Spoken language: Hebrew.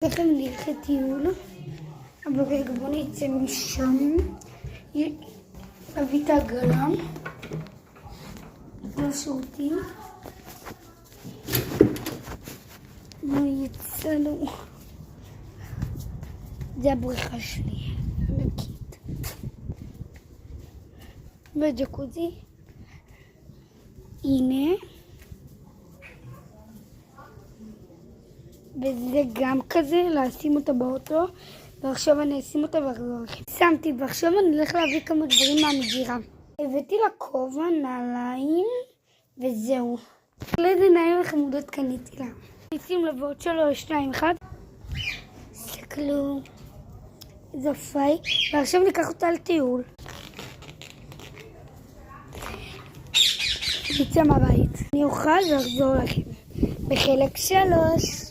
תכף נלך לטיול, אבל רגע בוא נצא משם, להביא את העגלה, לשירותים. מה יצאנו? זה הבריכה שלי, ענקית. והג'קוזי. הנה. וזה גם כזה, לשים אותה באוטו, ועכשיו אני אשים אותה ואחזור לכם. שמתי, ועכשיו אני הולך להביא כמה דברים מהמגירה. הבאתי לה כובע, נעליים, וזהו. לאיזה נעליים חמודות קניתי לה. ניסים לבאות 3, 2, 1. תסתכלו. איזה פאי. ועכשיו ניקח אותה לטיול. נצא מהבית. אני אוכל ואחזור לכם. בחלק 3.